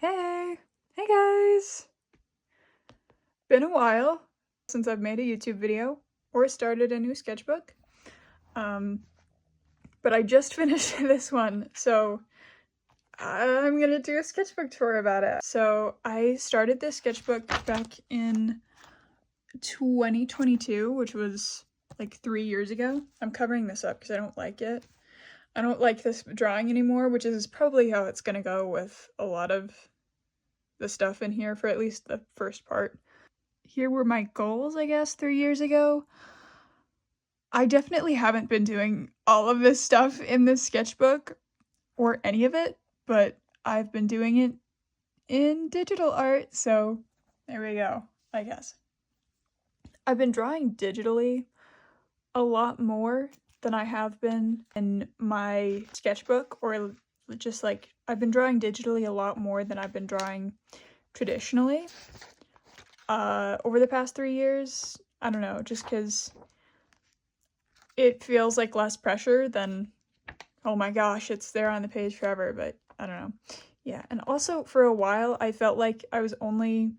Hey! Hey guys! Been a while since I've made a YouTube video or started a new sketchbook. But I just finished this one, so I'm gonna do a sketchbook tour about it. So I started this sketchbook back in 2022, which was like 3 years ago. I'm covering this up because I don't like it. I don't like this drawing anymore, which is probably how it's gonna go with a lot of the stuff in here for at least the first part. Here were my goals, I guess, 3 years ago. I definitely haven't been doing all of this stuff in this sketchbook, or any of it, but I've been doing it in digital art, so there we go, I guess. I've been drawing digitally a lot more than I have been in my sketchbook, or just like, I've been drawing digitally a lot more than I've been drawing traditionally. Over the past 3 years, I don't know, just because it feels like less pressure than, oh my gosh, it's there on the page forever, but I don't know. Yeah, and also for a while, I felt like I was only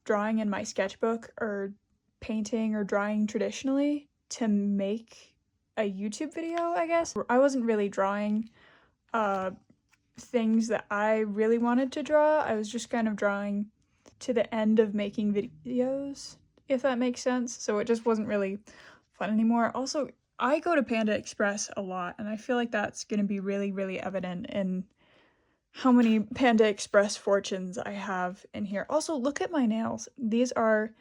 drawing in my sketchbook or painting or drawing traditionally to make a YouTube video, I guess. I wasn't really drawing things that I really wanted to draw. I was just kind of drawing to the end of making videos, if that makes sense. So it just wasn't really fun anymore. Also, I go to Panda Express a lot, and I feel like that's going to be really, really evident in how many Panda Express fortunes I have in here. Also, look at my nails. These are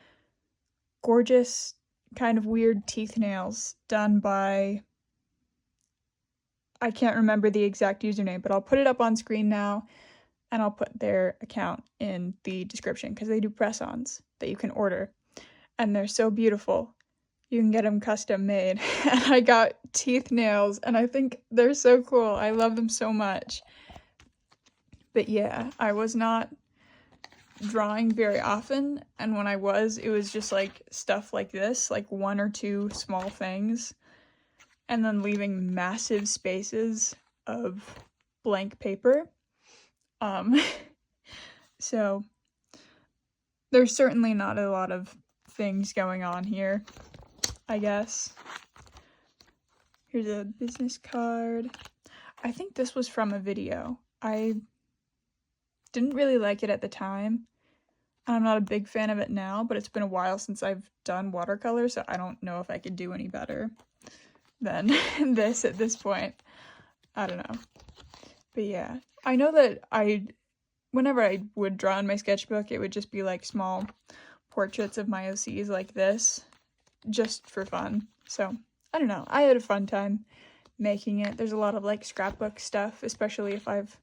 gorgeous, kind of weird teeth nails done by, I can't remember the exact username, but I'll put it up on screen now, and I'll put their account in the description because they do press-ons that you can order, and they're so beautiful. You can get them custom made. And I got teeth nails, and I think they're so cool. I love them so much. But yeah, I was not drawing very often, and when I was, it was just like stuff like this, like 1 or 2 small things, and then leaving massive spaces of blank paper. So there's certainly not a lot of things going on here, I guess. Here's a business card. I think this was from a video. I didn't really like it at the time. I'm not a big fan of it now, but it's been a while since I've done watercolor, so I don't know if I could do any better than this at this point. I don't know. But yeah, I know that whenever I would draw in my sketchbook, it would just be like small portraits of my OCs like this, just for fun. So, I don't know. I had a fun time making it. There's a lot of like scrapbook stuff, especially if I've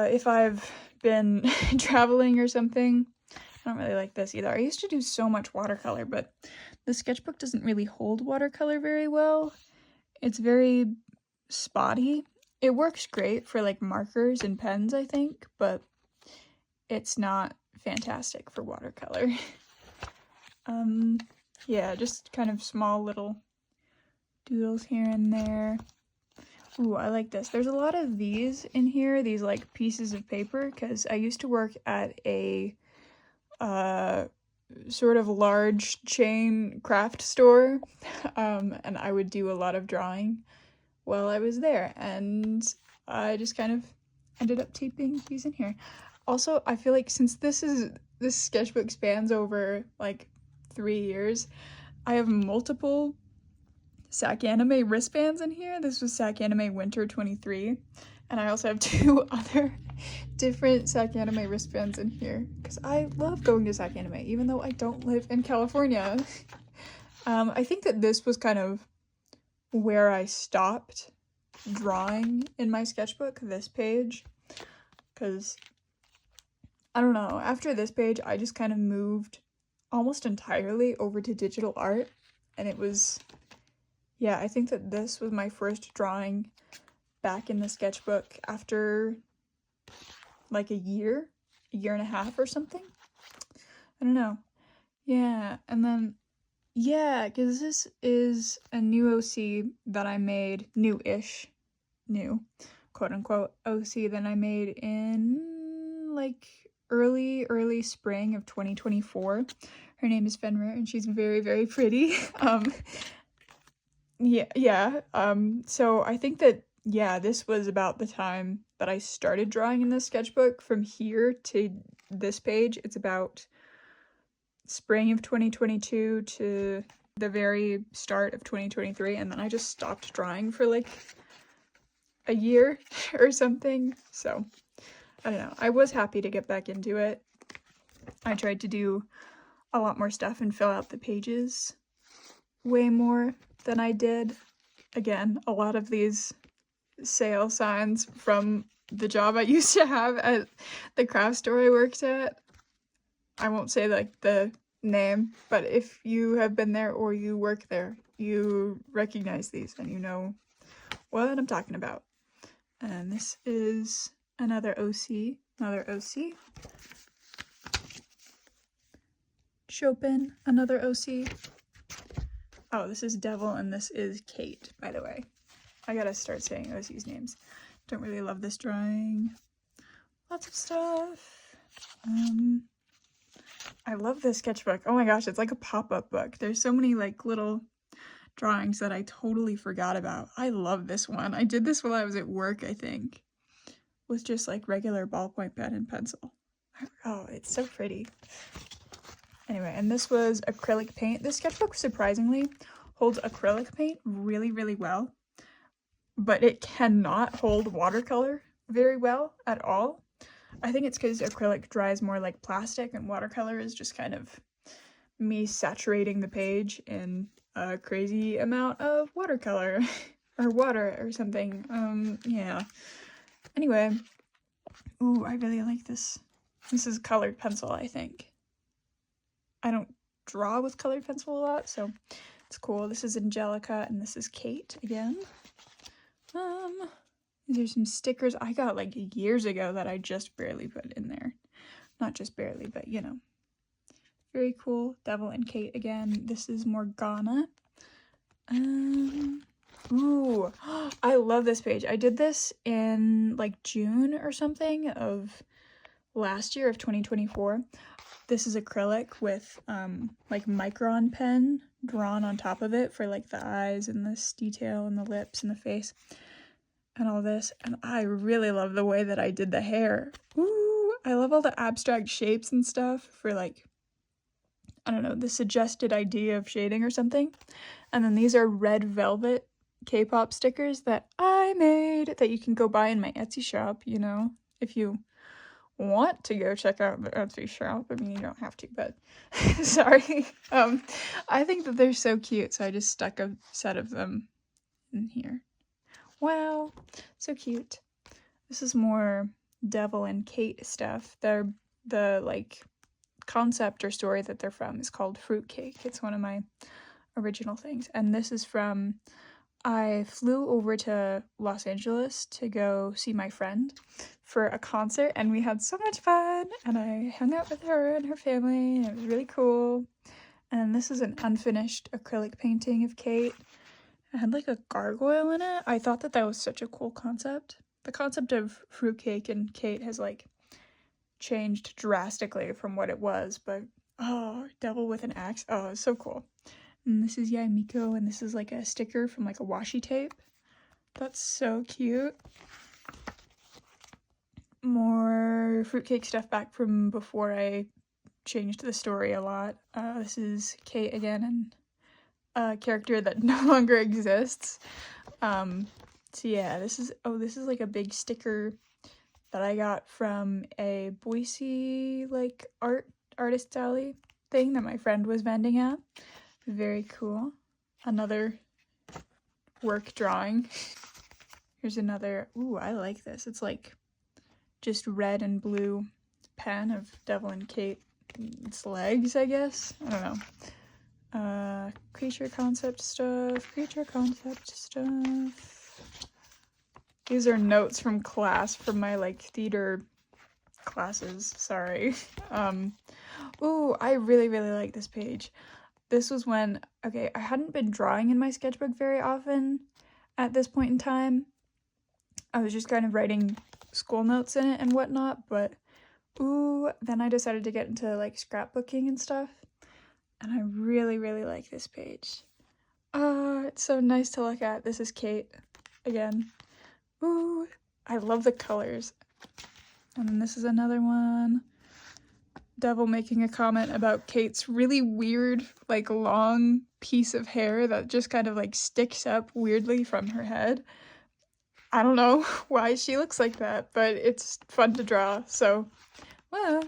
if I've been traveling or something. I don't really like this either. I used to do so much watercolor, but the sketchbook doesn't really hold watercolor very well. It's very spotty. It works great for like markers and pens, I think, but it's not fantastic for watercolor. Yeah, just kind of small little doodles here and there. Ooh, I like this. There's a lot of these in here, these like pieces of paper, because I used to work at a sort of large chain craft store, and I would do a lot of drawing while I was there, and I just kind of ended up taping these in here. Also, I feel like since this sketchbook spans over like 3 years, I have multiple Sac Anime wristbands in here. This was Sac Anime Winter 23, and I also have 2 other different Sac Anime wristbands in here, because I love going to Sac Anime, even though I don't live in California. I think that this was kind of where I stopped drawing in my sketchbook, this page, because, I don't know, after this page, I just kind of moved almost entirely over to digital art, and it was, yeah, I think that this was my first drawing back in the sketchbook after like a year and a half or something. I don't know. Yeah, and then Yeah, because this is a new OC that I made, new-ish, new, quote-unquote, OC that I made in, like, early spring of 2024. Her name is Fenrir, and she's very, very pretty. Yeah, so I think that, yeah, this was about the time that I started drawing in this sketchbook. From here to this page, it's about spring of 2022 to the very start of 2023, and then I just stopped drawing for like a year or something. So I don't know. I was happy to get back into it. I tried to do a lot more stuff and fill out the pages way more than I did. Again, a lot of these sale signs from the job I used to have at the craft store I worked at. I won't say like the name, but if you have been there or you work there, you recognize these and you know what I'm talking about. And this is another OC. Chopin, another OC. Oh, this is Devil and this is Kate, by the way. I gotta start saying OC's names. Don't really love this drawing. Lots of stuff. I love this sketchbook. Oh my gosh, it's like a pop-up book. There's so many like little drawings that I totally forgot about. I love this one. I did this while I was at work, I think, with just like regular ballpoint pen and pencil. Oh, it's so pretty. Anyway, and this was acrylic paint. This sketchbook surprisingly holds acrylic paint really, really well, but it cannot hold watercolor very well at all. I think it's because acrylic dries more like plastic and watercolor is just kind of me saturating the page in a crazy amount of watercolor or water or something. Yeah. Anyway, ooh, I really like this. This is colored pencil, I think. I don't draw with colored pencil a lot, so it's cool. This is Angelica and this is Kate again. These are some stickers I got like years ago that I just barely put in there. Not just barely, but you know. Very cool. Devil and Kate again. This is Morgana. Ooh, I love this page. I did this in like June or something of last year of 2024. This is acrylic with like micron pen drawn on top of it for like the eyes and this detail and the lips and the face and all this. And I really love the way that I did the hair. Ooh, I love all the abstract shapes and stuff for like, I don't know, the suggested idea of shading or something. And then these are red velvet K-pop stickers that I made that you can go buy in my Etsy shop, you know, if you want to go check out the Etsy shop. I mean, you don't have to, but sorry. I think that they're so cute, so I just stuck a set of them in here. Wow, so cute. This is more Devil and Kate stuff. The like concept or story that they're from is called Fruitcake. It's one of my original things. And this is from, I flew over to Los Angeles to go see my friend for a concert and we had so much fun and I hung out with her and her family and it was really cool. And this is an unfinished acrylic painting of Kate. It had like a gargoyle in it. I thought that that was such a cool concept. The concept of Fruitcake and Kate has like changed drastically from what it was, but oh, devil with an axe. Oh, it's so cool. And this is Yaimiko, and this is like a sticker from like a washi tape. That's so cute. More Fruitcake stuff back from before I changed the story a lot. This is Kate again, and a character that no longer exists. So yeah, this is like a big sticker that I got from a Boise like artist alley thing that my friend was vending at. Very cool. Another work drawing. Here's another. Ooh, I like this. It's like just red and blue pen of Devil and Kate. Its legs, I guess. I don't know. Creature concept stuff. These are notes from class from my like theater classes. Sorry. Ooh, I really like this page. this was when, okay, I hadn't been drawing in my sketchbook very often at this point in time. I was just kind of writing school notes in it and whatnot, but ooh, then I decided to get into like scrapbooking and stuff, and I really, really like this page. It's so nice to look at. This is Kate again. Ooh, I love the colors. And then this is another one. Devil making a comment about Kate's really weird, like, long piece of hair that just kind of like sticks up weirdly from her head. I don't know why she looks like that, but it's fun to draw, so, well.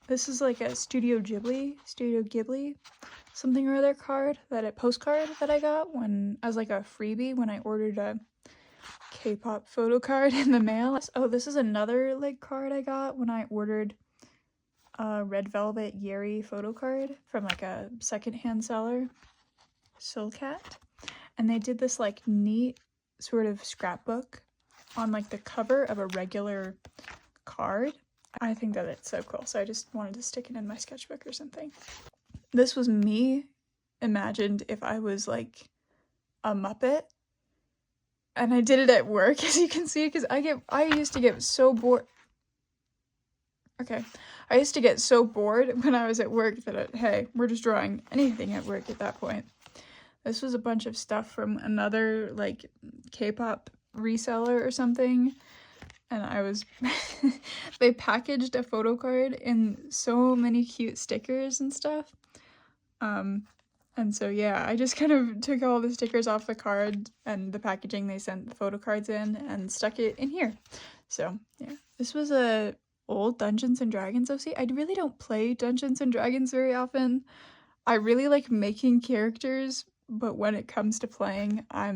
This is like a Studio Ghibli, something or other postcard that I got when, as like a freebie when I ordered a K-pop photo card in the mail. Oh, this is another like card I got when I ordered a Red Velvet Yeri photo card from like a secondhand seller, Silcat. And they did this like neat sort of scrapbook on like the cover of a regular card. I think that it's so cool, so I just wanted to stick it in my sketchbook or something. This was me imagined if I was like a Muppet, and I did it at work, as you can see, because I used to get so bored. Okay, I used to get so bored when I was at work that hey, we're just drawing anything at work at that point. This was a bunch of stuff from another like K-pop reseller or something. And I was, they packaged a photo card in so many cute stickers and stuff. And so yeah, I just kind of took all the stickers off the card and the packaging they sent the photo cards in and stuck it in here. So yeah, this was a old Dungeons and Dragons OC. I really don't play Dungeons and Dragons very often. I really like making characters, but when it comes to playing, I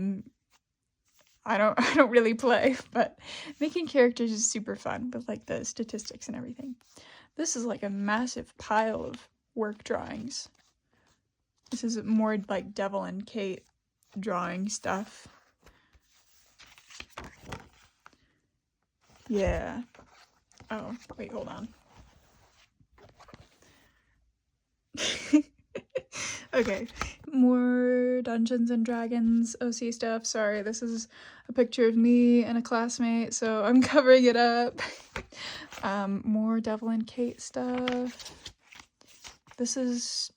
don't really play, but making characters is super fun with like the statistics and everything. This is like a massive pile of work drawings. This is more like Devil and Kate drawing stuff. Yeah. Oh, wait, hold on. Okay, more Dungeons and Dragons OC stuff. Sorry, this is a picture of me and a classmate, so I'm covering it up. More Devil and Kate stuff. This is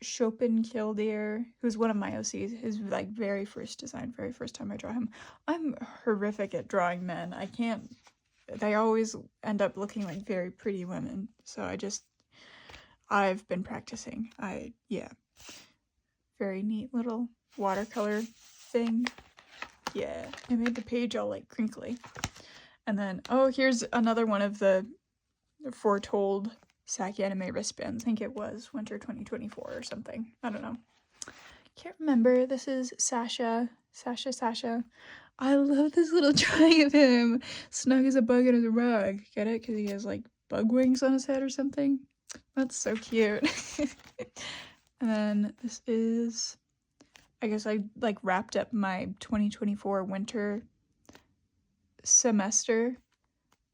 Chopin Killdeer, who's one of my OCs. His like very first design, very first time I draw him. I'm horrific at drawing men. I can't. They always end up looking like very pretty women, so I've been practicing. Yeah. Very neat little watercolor thing. Yeah, I made the page all like crinkly. And then, oh, here's another one of the foretold Saki anime wristbands. I think it was winter 2024 or something. I don't know. Can't remember. This is Sasha. I love this little drawing of him. Snug as a bug in his rug. Get it? Because he has like bug wings on his head or something. That's so cute. And then this is, I guess I like wrapped up my 2024 winter semester.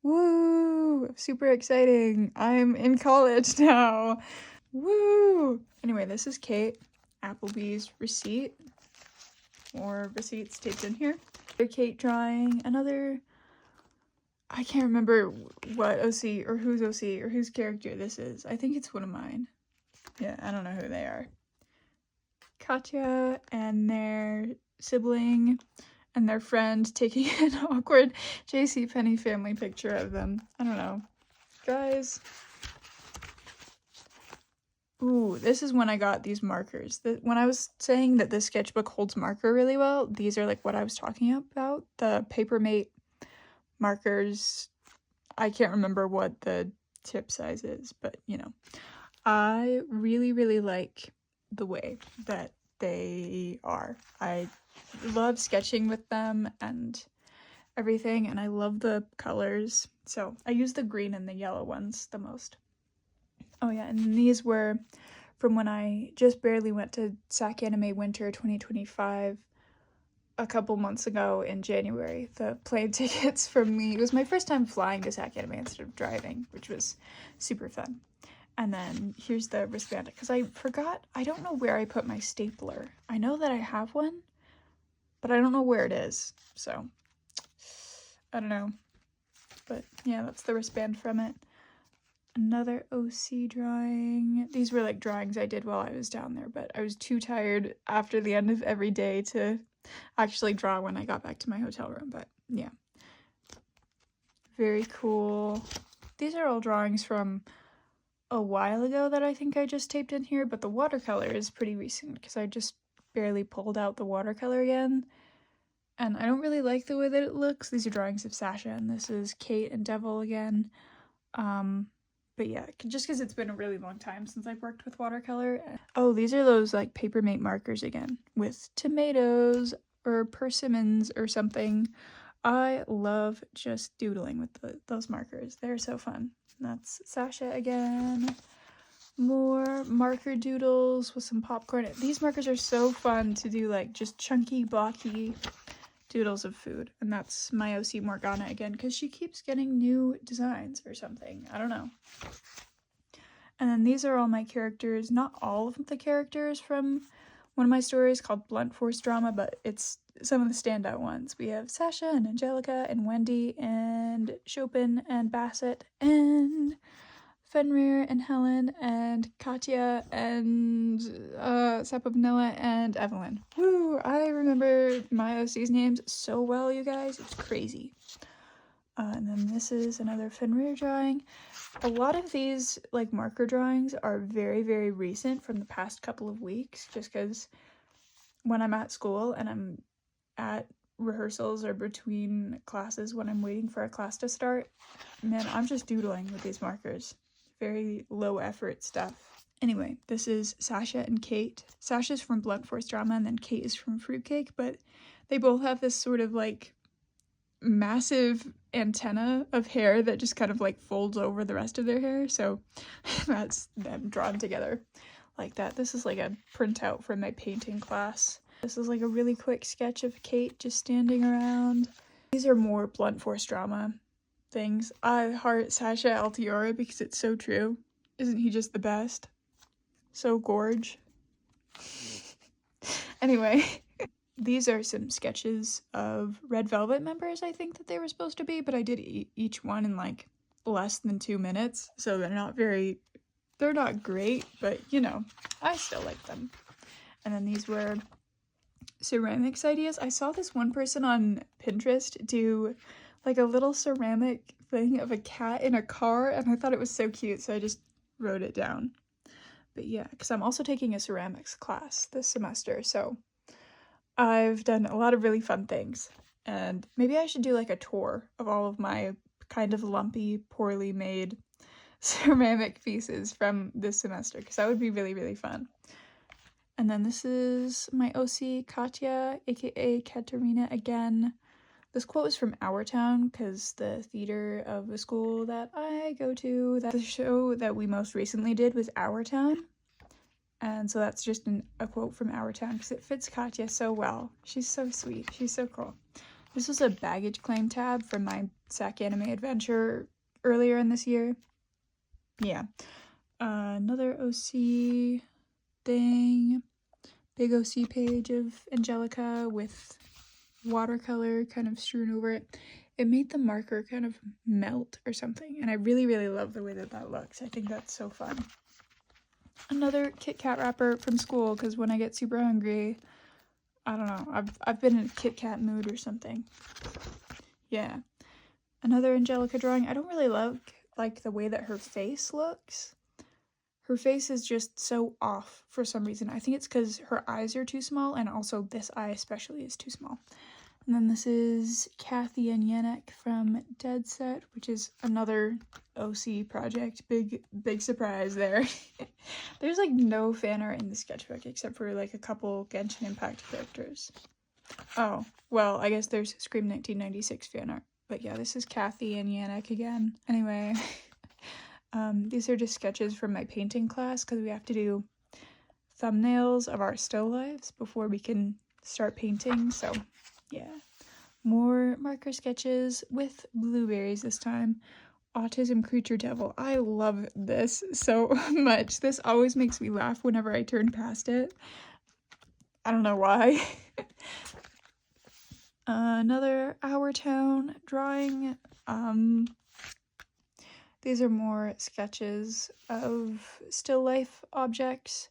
Woo! Super exciting. I'm in college now. Woo! Anyway, this is Kate. Applebee's receipt. More receipts taped in here. Another Kate drawing. Another, I can't remember what OC or whose character this is. I think it's one of mine. Yeah, I don't know who they are. Katya and their sibling and their friend taking an awkward JCPenney family picture of them. I don't know. Guys. Ooh, this is when I got these markers. When I was saying that this sketchbook holds marker really well, these are like what I was talking about. The Papermate markers. I can't remember what the tip size is, but you know. I really, really like the way that they are. I love sketching with them and everything, and I love the colors. So I use the green and the yellow ones the most. Oh yeah, and these were from when I just barely went to SAC Anime Winter 2025 a couple months ago in January. The plane tickets from me. It was my first time flying to SAC Anime instead of driving, which was super fun. And then here's the wristband, because I forgot, I don't know where I put my stapler. I know that I have one, but I don't know where it is, so I don't know. But yeah, that's the wristband from it. Another OC drawing. These were like drawings I did while I was down there, but I was too tired after the end of every day to actually draw when I got back to my hotel room. But yeah, very cool. These are all drawings from a while ago that I think I just taped in here, but the watercolor is pretty recent because I just barely pulled out the watercolor again. And I don't really like the way that it looks. These are drawings of Sasha, and this is Kate and Devil again. But yeah, just because it's been a really long time since I've worked with watercolor. Oh, these are those like Papermate markers again with tomatoes or persimmons or something. I love just doodling with those markers. They're so fun. That's Sasha again. More marker doodles with some popcorn. These markers are so fun to do, like just chunky, blocky doodles of food. And that's my OC Morgana again, because she keeps getting new designs or something. I don't know. And then these are all my characters. Not all of the characters from one of my stories called Blunt Force Drama, but it's some of the standout ones. We have Sasha and Angelica and Wendy and Chopin and Bassett and Fenrir and Helen and Katya and Sapovanilla and Evelyn. Woo! I remember my OC's names so well, you guys. It's crazy. And then this is another Fenrir drawing. A lot of these like marker drawings are very, very recent from the past couple of weeks, just because when I'm at school and I'm at rehearsals or between classes when I'm waiting for a class to start, man, I'm just doodling with these markers. Very low effort stuff. Anyway, this is Sasha and Kate. Sasha's from Blunt Force Drama and then Kate is from Fruitcake, but they both have this sort of like massive antenna of hair that just kind of like folds over the rest of their hair, so that's them drawn together like that. This is like a printout from my painting class. This is like a really quick sketch of Kate just standing around. These are more Blunt Force Drama things. I heart Sasha Altiora because it's so true. Isn't he just the best? So gorge. Anyway, these are some sketches of Red Velvet members, I think that they were supposed to be, but I did each one in like less than 2 minutes, so they're not great, but you know, I still like them. And then these were ceramics ideas. I saw this one person on Pinterest do like a little ceramic thing of a cat in a car, and I thought it was so cute, so I just wrote it down. But yeah, because I'm also taking a ceramics class this semester, so I've done a lot of really fun things, and maybe I should do like a tour of all of my kind of lumpy, poorly made ceramic pieces from this semester, because that would be really, really fun. And then this is my OC, Katya, aka Katerina again. This quote is from Our Town, because the theater of the school that I go to, the show that we most recently did was Our Town. And so that's just a quote from Our Town, because it fits Katya so well. She's so sweet. She's so cool. This was a baggage claim tab from my SAC Anime Adventure earlier in this year. Yeah. Another OC thing. Big OC page of Angelica with watercolor kind of strewn over it. It made the marker kind of melt or something, and I really, really love the way that looks. I think that's so fun. Another Kit Kat wrapper from school, because when I get super hungry, I don't know, I've been in a Kit Kat mood or something. Yeah. Another Angelica drawing. I don't really like the way that her face looks. Her face is just so off for some reason. I think it's because her eyes are too small, and also this eye especially is too small. And then this is Kathy and Yannick from Dead Set, which is another OC project. Big surprise there. There's like no fan art in the sketchbook except for like a couple Genshin Impact characters. Oh, well, I guess there's Scream 1996 fan art. But yeah, this is Kathy and Yannick again. Anyway, these are just sketches from my painting class, because we have to do thumbnails of our still lives before we can start painting, so yeah. More marker sketches with blueberries this time Autism Creature Devil. I love this so much. This always makes me laugh whenever I turn past it. I don't know why. Another Our Town drawing. These are more sketches of still life objects.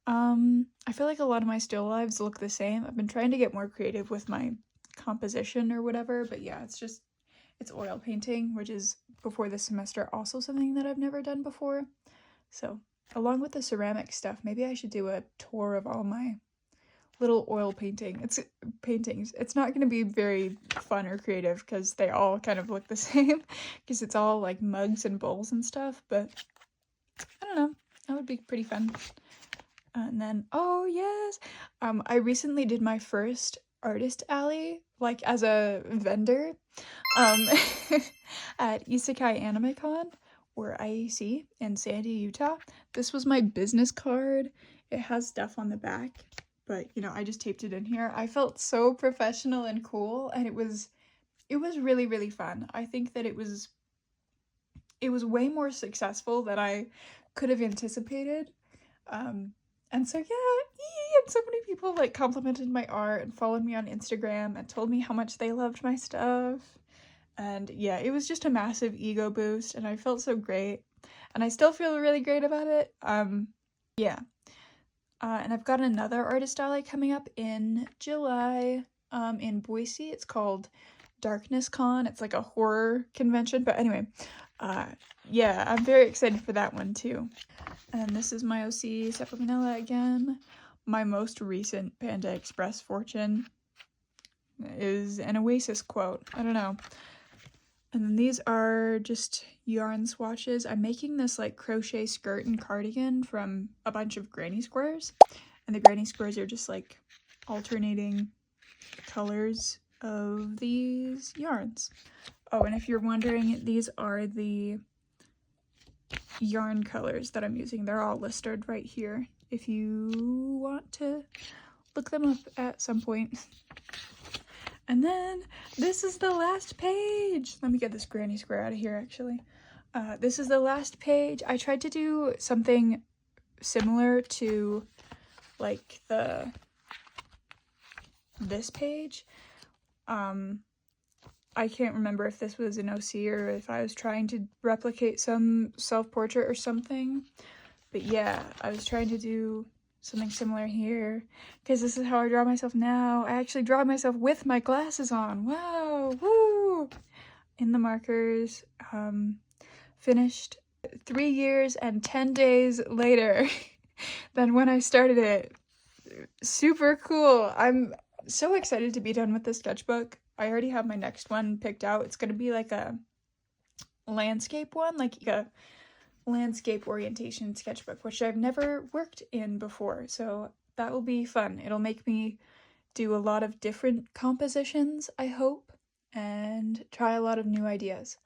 I feel like a lot of my still lives look the same. I've been trying to get more creative with my composition or whatever, but yeah, it's oil painting, which is, before this semester, also something that I've never done before. So, along with the ceramic stuff, maybe I should do a tour of all my little oil paintings. It's not going to be very fun or creative because they all kind of look the same, because it's all like mugs and bowls and stuff, but I don't know, that would be pretty fun. And then, oh yes, I recently did my first artist alley, like as a vendor, at Isekai Anime Con, or IAC, in Sandy, Utah. This was my business card. It has stuff on the back, but you know, I just taped it in here. I felt so professional and cool, and it was really, really fun. I think that it was way more successful than I could have anticipated. And so yeah, and so many people like complimented my art and followed me on Instagram and told me how much they loved my stuff. And yeah, it was just a massive ego boost, and I felt so great. And I still feel really great about it. Yeah. And I've got another artist alley coming up in July, in Boise. It's called Darkness Con. It's like a horror convention, but anyway, yeah, I'm very excited for that one too. And this is my OC Seppa Manila again. My most recent Panda Express fortune is an Oasis quote. I don't know. And then these are just yarn swatches. I'm making this like crochet skirt and cardigan from a bunch of granny squares. And the granny squares are just like alternating colors of these yarns. Oh, and if you're wondering, these are the yarn colors that I'm using. They're all listed right here if you want to look them up at some point. And then this is the last page. Let me get this granny square out of here, actually. This is the last page. I tried to do something similar to like this page. I can't remember if this was an OC or if I was trying to replicate some self-portrait or something. But yeah, I was trying to do something similar here, because this is how I draw myself now. I actually draw myself with my glasses on. Wow, woo! In the markers, finished 3 years and 10 days later than when I started it. Super cool. I'm so excited to be done with this sketchbook. I already have my next one picked out. It's going to be like a landscape one, like a landscape orientation sketchbook, which I've never worked in before. So that will be fun. It'll make me do a lot of different compositions, I hope, and try a lot of new ideas.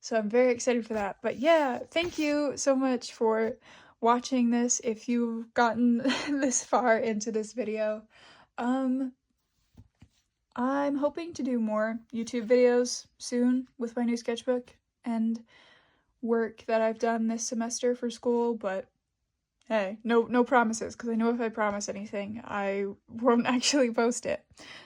So I'm very excited for that. But yeah, thank you so much for watching this. If you've gotten this far into this video, I'm hoping to do more YouTube videos soon with my new sketchbook and work that I've done this semester for school, but hey, no promises, because I know if I promise anything, I won't actually post it.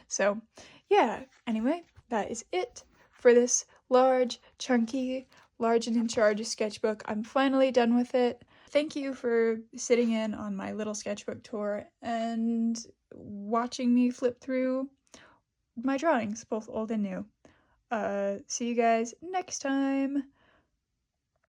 So yeah, anyway, that is it for this large, chunky, large and in charge sketchbook. I'm finally done with it. Thank you for sitting in on my little sketchbook tour and watching me flip through my drawings, both old and new. See you guys next time.